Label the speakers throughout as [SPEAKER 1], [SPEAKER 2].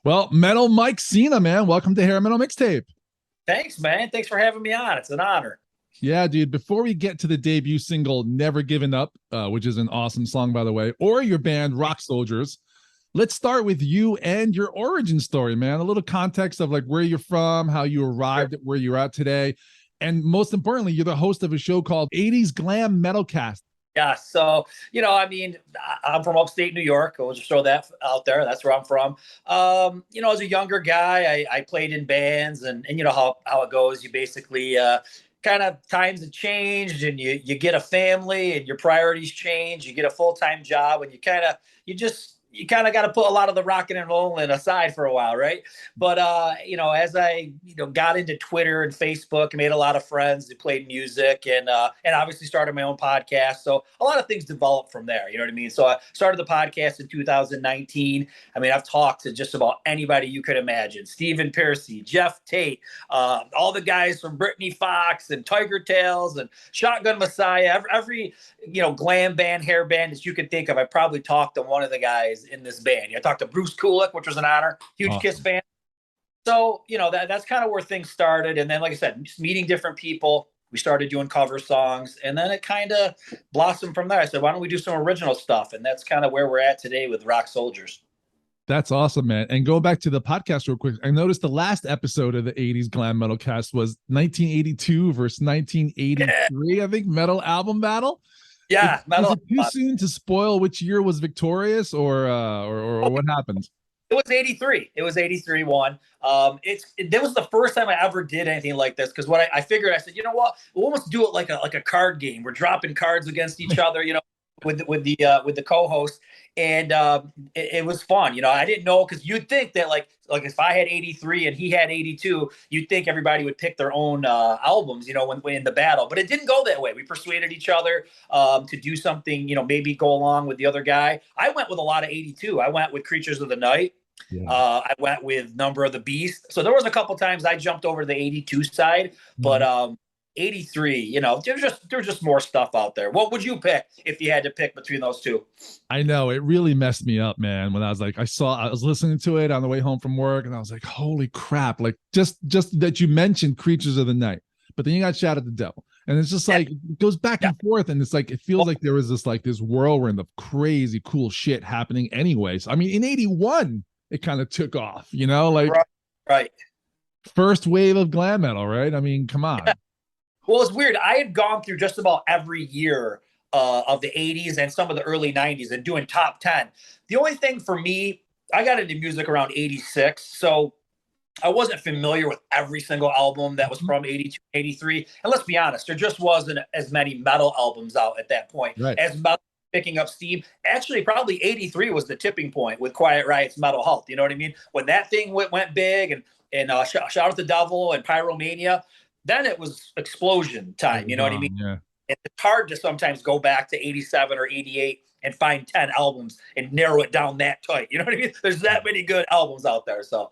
[SPEAKER 1] Well, Metal Mike Ceena, man, welcome to Hair Metal Mixtape.
[SPEAKER 2] Thanks, man. Thanks for having me on. It's an honor.
[SPEAKER 1] Yeah, dude. Before we get to the debut single "Never Given Up," which is an awesome song, by the way, or your band Rock Soldiers, let's start with you and your origin story, man. A little context of like where you're from, how you arrived at where you're at today, and most importantly, you're the host of a show called "80s Glam Metalcast."
[SPEAKER 2] Yeah. So, I'm from upstate New York. I'll just throw that out there. That's where I'm from. As a younger guy, I played in bands and you know how it goes. You basically, kind of times have changed and you get a family and your priorities change. You get a full-time job and you kind of got to put a lot of the rocking and rolling aside for a while, right? But as I got into Twitter and Facebook, I made a lot of friends who played music and obviously started my own podcast. So a lot of things developed from there. You know what I mean? So I started the podcast in 2019. I mean, I've talked to just about anybody you could imagine: Stephen Piercy, Jeff Tate, all the guys from Brittany Fox and Tiger Tails and Shotgun Messiah. Every glam band, hair band that you could think of, I probably talked to one of the guys in this band. I talked to Bruce Kulick, which was an honor. Huge awesome. Kiss fan. So, that's kind of where things started. And then, like I said, just meeting different people. We started doing cover songs, and then it kind of blossomed from there. I said, why don't we do some original stuff? And that's kind of where we're at today with Rock Soldiers.
[SPEAKER 1] That's awesome, man. And going back to the podcast real quick, I noticed the last episode of the 80s Glam Metal Cast was 1982 versus 1983, yeah. I think, metal album battle.
[SPEAKER 2] Yeah,
[SPEAKER 1] was it too soon to spoil which year was victorious, or what happened?
[SPEAKER 2] It was 83. It was 83 one. That was the first time I ever did anything like this, because what I figured, I said, you know what, we'll almost do it like a card game. We're dropping cards against each other, with the co-host, and it was fun. I didn't know, because you'd think that like if I had 83 and he had 82, you'd think everybody would pick their own albums, when in the battle. But it didn't go that way. We persuaded each other to do something, maybe go along with the other guy. I went with a lot of 82. I went with Creatures of the Night. Yeah. I went with Number of the Beast. So there was a couple times I jumped over to the 82 side, but 83, there's just more stuff out there. What would you pick if you had to pick between those two?
[SPEAKER 1] I know, it really messed me up, man. When I was like, I was listening to it on the way home from work, and I was like, holy crap. Like just that you mentioned Creatures of the Night, but then you got Shot at the Devil. And it's just like, it goes back and forth. And it's like, it feels like there was this whirlwind of crazy cool shit happening anyways. I mean, in 81, it kind of took off,
[SPEAKER 2] right.
[SPEAKER 1] First wave of glam metal, right? I mean, come on.
[SPEAKER 2] Yeah. Well, it's weird. I had gone through just about every year of the 80s and some of the early 90s and doing top 10. The only thing for me, I got into music around 86. So I wasn't familiar with every single album that was from 82, 83. And let's be honest, there just wasn't as many metal albums out at that point.
[SPEAKER 1] Right.
[SPEAKER 2] As metal picking up steam. Actually, probably 83 was the tipping point with Quiet Riot's Metal Health. You know what I mean? When that thing went big and Shout at the Devil and Pyromania, then it was explosion time. You know what I mean?
[SPEAKER 1] Yeah.
[SPEAKER 2] It's hard to sometimes go back to 87 or 88 and find 10 albums and narrow it down that tight. You know what I mean? There's that many good albums out there. So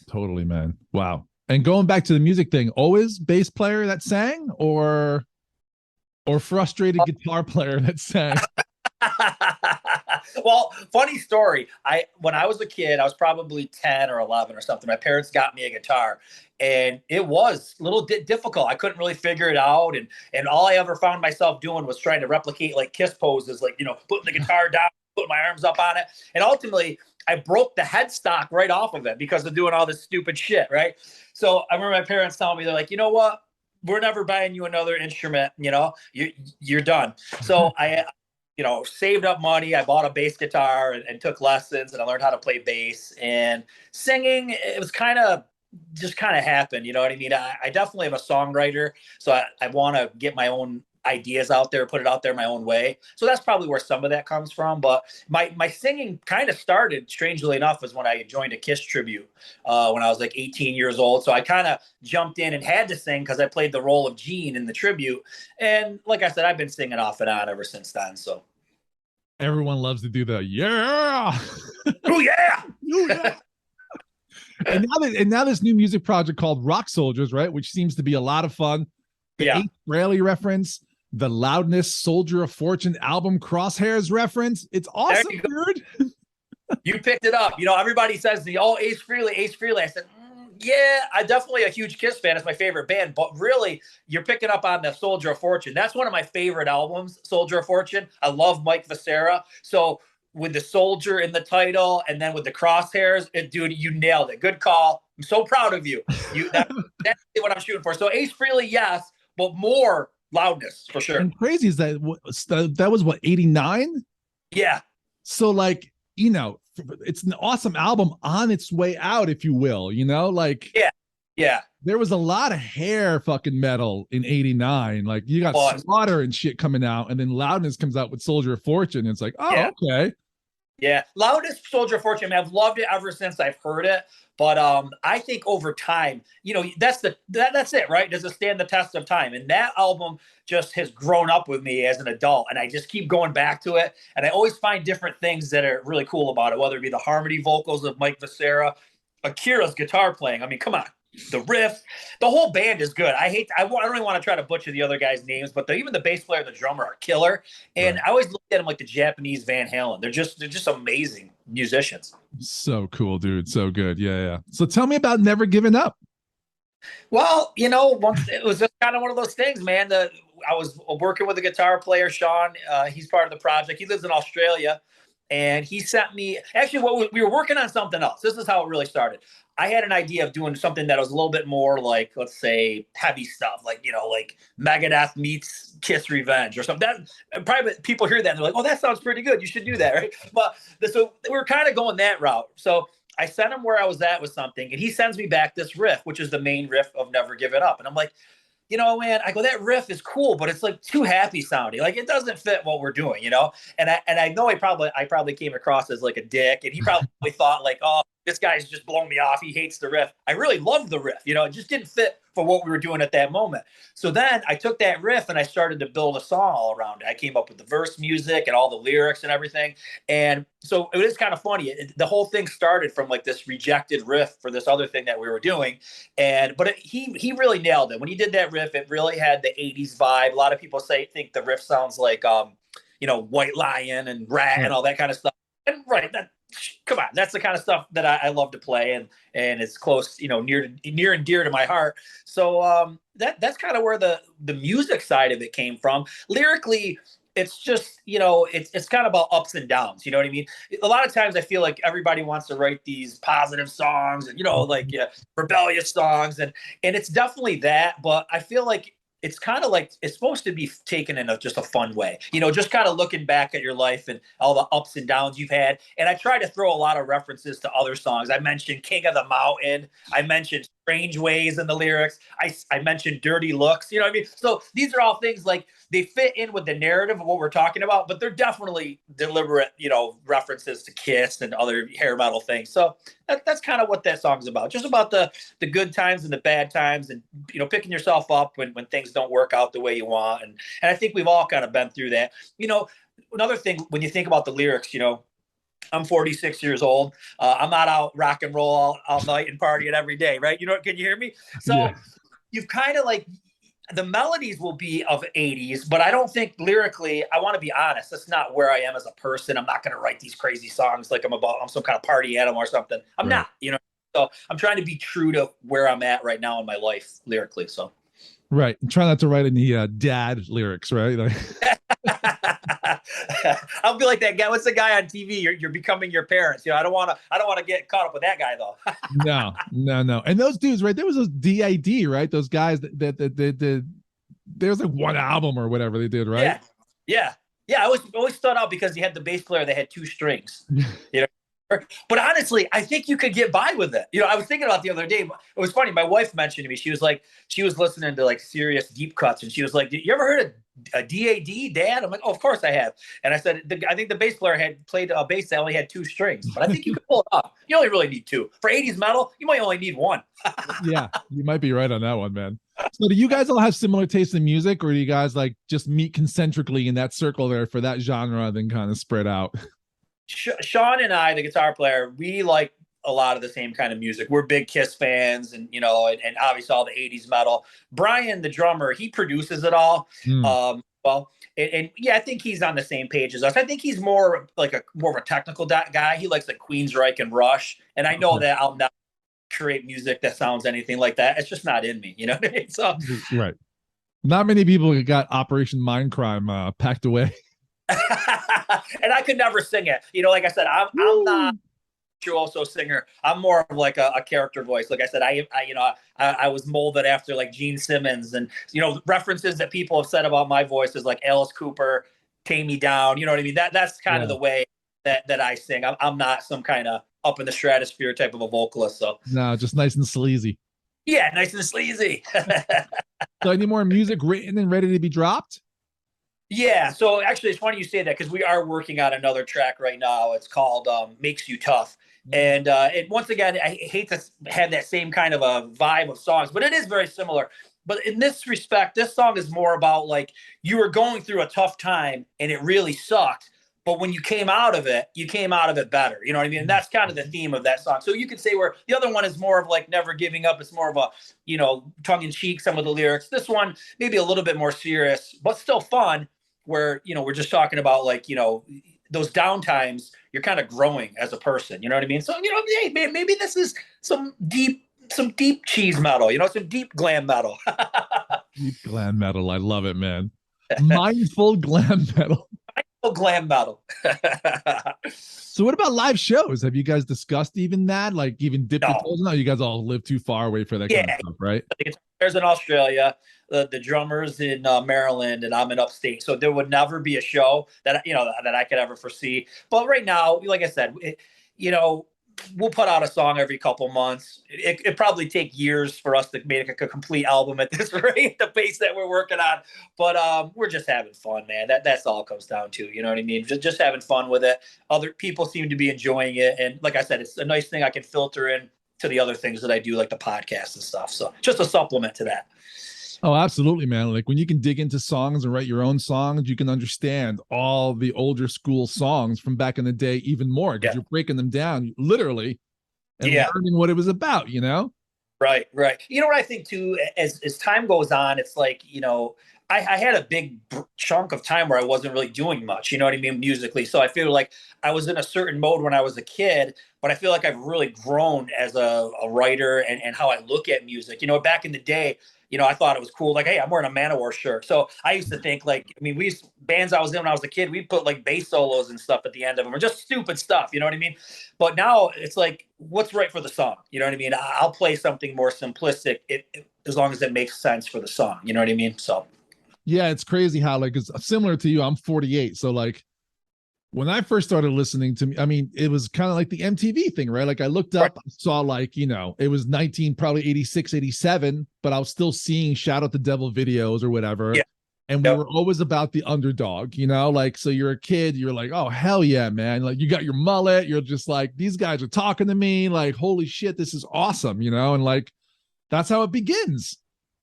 [SPEAKER 1] totally, man. Wow. And going back to the music thing, always bass player that sang, or frustrated guitar player that sang?
[SPEAKER 2] Well, funny story. When I was a kid, I was probably 10 or 11 or something. My parents got me a guitar, and it was a little difficult. I couldn't really figure it out, and all I ever found myself doing was trying to replicate like Kiss poses, like putting the guitar down, putting my arms up on it, and ultimately I broke the headstock right off of it because of doing all this stupid shit. Right. So I remember my parents telling me, they're like, you know what? We're never buying you another instrument. You're done. So I saved up money. I bought a bass guitar and took lessons, and I learned how to play bass. And singing, it was kind of happened. You know what I mean? I definitely am a songwriter, so I want to get my own ideas out there, put it out there my own way. So that's probably where some of that comes from. But my singing kind of started, strangely enough, is when I joined a Kiss tribute when I was like 18 years old. So I kind of jumped in and had to sing because I played the role of Gene in the tribute. And like I said, I've been singing off and on ever since then. So
[SPEAKER 1] everyone loves to do the yeah.
[SPEAKER 2] Oh yeah.
[SPEAKER 1] Oh, yeah. And now this new music project called Rock Soldiers, right? Which seems to be a lot of fun. The Ace Frehley reference, the Loudness Soldier of Fortune album Crosshairs reference. It's awesome, dude.
[SPEAKER 2] You picked it up. You know, everybody says to me, "Oh, Ace Frehley, Ace Frehley." I said, "Yeah, I'm definitely a huge Kiss fan. It's my favorite band." But really, you're picking up on the Soldier of Fortune. That's one of my favorite albums, Soldier of Fortune. I love Mike Viscera. So with the soldier in the title, and then with the crosshairs, dude, you nailed it. Good call. I'm so proud of you. That's what I'm shooting for. So Ace Frehley, yes, but more loudness for sure.
[SPEAKER 1] And crazy is that was what, 89?
[SPEAKER 2] Yeah.
[SPEAKER 1] So like, you know, it's an awesome album on its way out, if you will, you know, like,
[SPEAKER 2] yeah, yeah.
[SPEAKER 1] There was a lot of hair fucking metal in 89. Like you got Slaughter and shit coming out, and then Loudness comes out with Soldier of Fortune. It's like, oh, okay.
[SPEAKER 2] Yeah, Loudest Soldier of Fortune. I mean, I've loved it ever since I've heard it. But I think over time, you know, that's it, right? Does it stand the test of time? And that album just has grown up with me as an adult, and I just keep going back to it. And I always find different things that are really cool about it, whether it be the harmony vocals of Mike Viscera, Akira's guitar playing. I mean, come on. The riff, the whole band is good. I don't even want to try to butcher the other guys' names, but even the bass player and the drummer are killer. And I always look at them like the Japanese Van Halen. They're just amazing musicians.
[SPEAKER 1] So cool, dude. So good. Yeah. So tell me about Never Giving Up.
[SPEAKER 2] Well, you know, it was just kind of one of those things, man. I was working with a guitar player, Sean. He's part of the project. He lives in Australia. And he sent me, actually, we were working on something else. This is how it really started. I had an idea of doing something that was a little bit more like, let's say, heavy stuff, like, you know, like Megadeth meets Kiss Revenge or something. That probably people hear that and they're like, "Oh, that sounds pretty good. You should do that," right? But so we were kind of going that route. So I sent him where I was at with something, and he sends me back this riff, which is the main riff of Never Give It Up. And I'm like, you know, man, I go, that riff is cool, but it's like too happy sounding. Like it doesn't fit what we're doing, you know? And I know I probably came across as like a dick, and he probably thought like, "Oh, this guy's just blowing me off. He hates the riff." I really loved the riff, you know, it just didn't fit for what we were doing at that moment. So then I took that riff and I started to build a song all around it. I came up with the verse music and all the lyrics and everything. And so it is kind of funny. The whole thing started from like this rejected riff for this other thing that we were doing. But he really nailed it. When he did that riff, it really had the 80s vibe. A lot of people think the riff sounds like, you know, White Lion and Rat and all that kind of stuff. And come on, that's the kind of stuff that I love to play, and it's close, you know, near and dear to my heart. So that's kind of where the music side of it came from. Lyrically, it's just, you know, it's kind of about ups and downs. You know what I mean? A lot of times I feel like everybody wants to write these positive songs and, you know, like rebellious songs, and it's definitely that. But I feel like it's kind of like it's supposed to be taken in just a fun way, you know, just kind of looking back at your life and all the ups and downs you've had. And I try to throw a lot of references to other songs. I mentioned King of the Mountain. I mentioned Strange Ways in the lyrics. I mentioned Dirty Looks. You know what I mean? So these are all things like they fit in with the narrative of what we're talking about, but they're definitely deliberate, you know, references to Kiss and other hair metal things. So that's kind of what that song's about. Just about the good times and the bad times, and, you know, picking yourself up when things don't work out the way you want. And I think we've all kind of been through that. You know, another thing, when you think about the lyrics, you know, I'm 46 years old. I'm not out rock and roll all night and partying every day, right? You know, can you hear me? So you've kind of like, the melodies will be of 80s, but I don't think lyrically, I want to be honest, that's not where I am as a person. I'm not going to write these crazy songs like I'm some kind of party animal or something. I'm not, you know. So I'm trying to be true to where I'm at right now in my life lyrically. So
[SPEAKER 1] right, and try not to write any dad lyrics, right?
[SPEAKER 2] I'll be like that guy. What's the guy on TV? You're becoming your parents. You know, I don't want to get caught up with that guy though.
[SPEAKER 1] No. And those dudes, right? There was those DID, right? Those guys that there was like one album or whatever they did, right?
[SPEAKER 2] Yeah. I always thought out because he had the bass player that had two strings. You know. But honestly, I think you could get by with it. You know, I was thinking about the other day. It was funny. My wife mentioned to me, she was listening to like serious deep cuts, and she was like, "You ever heard of a DAD, Dad?" I'm like, "Oh, of course I have." And I said, I think the bass player had played a bass that only had two strings, but I think you could pull it off. You only really need two. For 80s metal, you might only need one.
[SPEAKER 1] Yeah, you might be right on that one, man. So do you guys all have similar taste in music, or do you guys like just meet concentrically in that circle there for that genre, then kind of spread out?
[SPEAKER 2] Sean and I, the guitar player, we like a lot of the same kind of music. We're big Kiss fans, and, you know, and obviously all the 80s metal. Brian, the drummer, he produces it all. well. And yeah, I think he's on the same page as us. I think he's more like more of a technical guy. He likes like Queensryche and Rush, and I know
[SPEAKER 1] Okay.
[SPEAKER 2] that I'll not create music that sounds anything like that. It's just not in me, you know what I mean? So,
[SPEAKER 1] Right. Not many people got Operation Mindcrime packed away.
[SPEAKER 2] and I could never sing it. You know, like I said, I'm not also singer. I'm more of like a character voice. Like I said, I was molded after like Gene Simmons, and references that people have said about my voice is like Alice Cooper, Tame Me Down. You know what I mean? That's kind of
[SPEAKER 1] Yeah.
[SPEAKER 2] the way that I sing. I'm not some kind of up in the stratosphere type of a vocalist. So
[SPEAKER 1] No, just nice and sleazy.
[SPEAKER 2] yeah, nice and sleazy.
[SPEAKER 1] So any more music written and ready to be dropped?
[SPEAKER 2] Yeah, so actually, it's funny you say that because we are working on another track right now. It's called "Makes You Tough," and once again, I hate to have that same kind of a vibe of songs, but it is very similar. But in this respect, this song is more about like you were going through a tough time and it really sucked. But when you came out of it, you came out of it better. You know what I mean? And that's kind of the theme of that song. So you could say where the other one is more of like never giving up. It's more of a, tongue in cheek, some of the lyrics. This one, maybe a little bit more serious, but still fun where we're just talking about like those down times you're kind of growing as a person, you know what I mean? So hey, maybe this is some deep cheese metal, some deep glam metal.
[SPEAKER 1] Deep glam metal. I love it, man. Mindful glam metal.
[SPEAKER 2] Glam metal.
[SPEAKER 1] So what about live shows? Have you guys discussed even that? Like even dip your
[SPEAKER 2] No.
[SPEAKER 1] toes? No, you guys all live too far away for that kind of
[SPEAKER 2] Yeah,
[SPEAKER 1] stuff, right?
[SPEAKER 2] there's in Australia, the drummers in Maryland, and I'm in upstate. So there would never be a show that that I could ever foresee. But right now, like I said, we'll put out a song every couple months. It probably take years for us to make a complete album at this rate, the pace that we're working on. But we're just having fun, man. That's all it comes down to. You know what I mean? Just having fun with it. Other people seem to be enjoying it, and like I said, it's a nice thing I can filter in to the other things that I do, like the podcast and stuff. So just a supplement to that.
[SPEAKER 1] Oh, absolutely, man. Like when you can dig into songs and write your own songs, you can understand all the older school songs from back in the day even more because
[SPEAKER 2] Yeah.
[SPEAKER 1] you're breaking them down literally and
[SPEAKER 2] Yeah.
[SPEAKER 1] learning what it was about,
[SPEAKER 2] Right, right. You know what I think too, as time goes on, it's like, I had a big chunk of time where I wasn't really doing much, you know what I mean, musically. So I feel like I was in a certain mode when I was a kid, but I feel like I've really grown as a writer and how I look at music. Back in the day, I thought it was cool. Like, hey, I'm wearing a Manowar shirt. So I used to think like, I mean, bands I was in when I was a kid, we put like bass solos and stuff at the end of them or just stupid stuff. You know what I mean? But now it's like, what's right for the song? You know what I mean? I'll play something more simplistic as long as it makes sense for the song. You know what I mean? So.
[SPEAKER 1] Yeah, it's crazy how like it's similar to you. I'm 48. So like when I first started listening to me, I mean, it was kind of like the MTV thing, right? Like I looked up, saw like, it was 19, probably 86, 87, but I was still seeing Shout Out the Devil videos or whatever.
[SPEAKER 2] Yeah.
[SPEAKER 1] And we were always about the underdog, like, so you're a kid, you're like, oh, hell yeah, man. Like you got your mullet. You're just like, these guys are talking to me like, holy shit, this is awesome, and like, that's how it begins.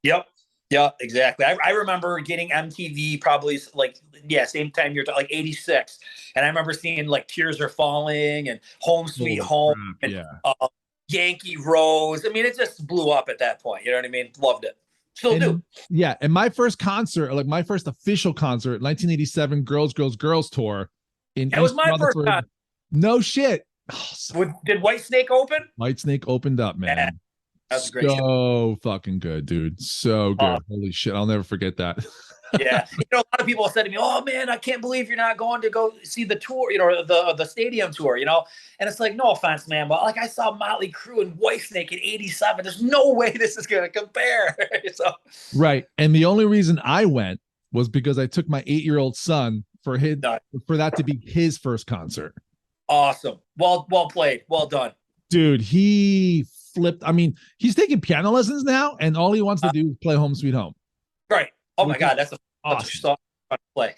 [SPEAKER 2] Yep. Yeah, exactly. I remember getting MTV probably same time you're like 86. And I remember seeing like Tears Are Falling and Home Sweet Home and Yankee Rose. I mean, it just blew up at that point. You know what I mean? Loved it. Still do.
[SPEAKER 1] Yeah. And my first concert, like my first official concert, 1987 Girls, Girls, Girls tour in
[SPEAKER 2] That was my first time.
[SPEAKER 1] No shit.
[SPEAKER 2] Did Whitesnake open?
[SPEAKER 1] Whitesnake opened up, man.
[SPEAKER 2] Yeah. That's a great
[SPEAKER 1] show. Fucking good, dude. So good. Holy shit. I'll never forget that.
[SPEAKER 2] Yeah. A lot of people said to me, oh man, I can't believe you're not going to go see the tour, the stadium tour, and it's like, no offense, man, but like I saw Motley Crue and Whitesnake in 87. There's no way this is going to compare. So.
[SPEAKER 1] Right. And the only reason I went was because I took my 8-year-old son for that to be his first concert.
[SPEAKER 2] Awesome. Well played. Well done.
[SPEAKER 1] Dude, he flipped. I mean, he's taking piano lessons now, and all he wants to do is play Home Sweet Home.
[SPEAKER 2] Right. Oh my God, that's awesome song to play.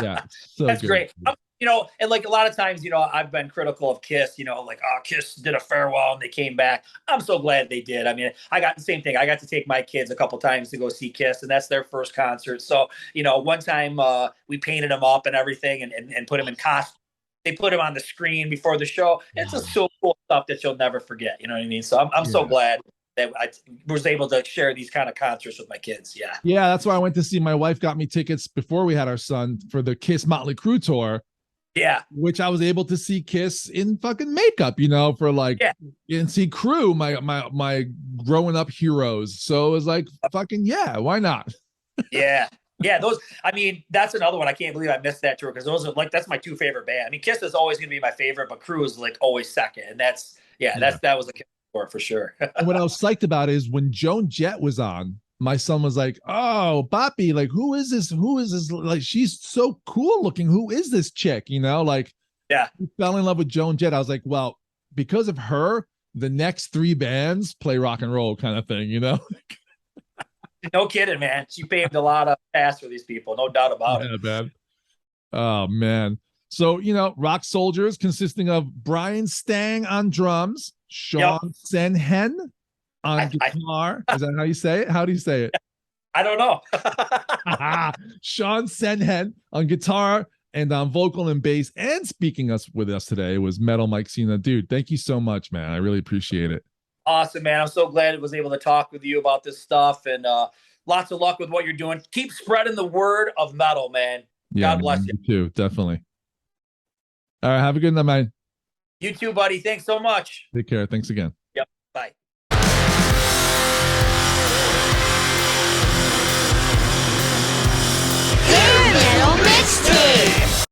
[SPEAKER 1] Yeah, so
[SPEAKER 2] that's
[SPEAKER 1] good.
[SPEAKER 2] Great. And like a lot of times, I've been critical of Kiss. Like, oh, Kiss did a farewell and they came back. I'm so glad they did. I mean, I got the same thing. I got to take my kids a couple times to go see Kiss, and that's their first concert. So, one time we painted them up and everything, and put them in costume. They put him on the screen before the show. It's just so cool stuff that you'll never forget. You know what I mean? So I'm so glad that I was able to share these kind of concerts with my kids. Yeah.
[SPEAKER 1] Yeah, that's why I went to see. My wife got me tickets before we had our son for the Kiss Motley Crue tour,
[SPEAKER 2] Yeah.
[SPEAKER 1] which I was able to see Kiss in fucking makeup, for like,
[SPEAKER 2] Yeah.
[SPEAKER 1] and see Crew, my growing up heroes. So it was like, fucking yeah, why not?
[SPEAKER 2] Yeah. Yeah, those. I mean, that's another one. I can't believe I missed that tour because those are like that's my two favorite band. I mean, Kiss is always going to be my favorite, but Crew is like always second, and that was a Kiss tour for sure.
[SPEAKER 1] And what I was psyched about is when Joan Jett was on, my son was like, "Oh, Boppy, like who is this? Who is this? Like she's so cool looking. Who is this chick? Like,
[SPEAKER 2] yeah,
[SPEAKER 1] he fell in love with Joan Jett." I was like, "Well, because of her, the next three bands play rock and roll, kind of thing."
[SPEAKER 2] no kidding, man. She paved a lot of paths for these people, no doubt about it.
[SPEAKER 1] Man. Oh man. So, Rock Soldiers consisting of Brian Stang on drums, Sean Senhen on guitar. Is that how you say it? How do you say it?
[SPEAKER 2] I don't know.
[SPEAKER 1] Sean Senhen on guitar and on vocal and bass. And speaking with us today was Metal Mike Ceena. Dude, thank you so much, man. I really appreciate it.
[SPEAKER 2] Awesome, man. I'm so glad I was able to talk with you about this stuff, and lots of luck with what you're doing. Keep spreading the word of metal, man.
[SPEAKER 1] Yeah,
[SPEAKER 2] God bless
[SPEAKER 1] man,
[SPEAKER 2] you.
[SPEAKER 1] You too, definitely. All right, have a good night, man.
[SPEAKER 2] You too, buddy. Thanks so much.
[SPEAKER 1] Take care. Thanks again.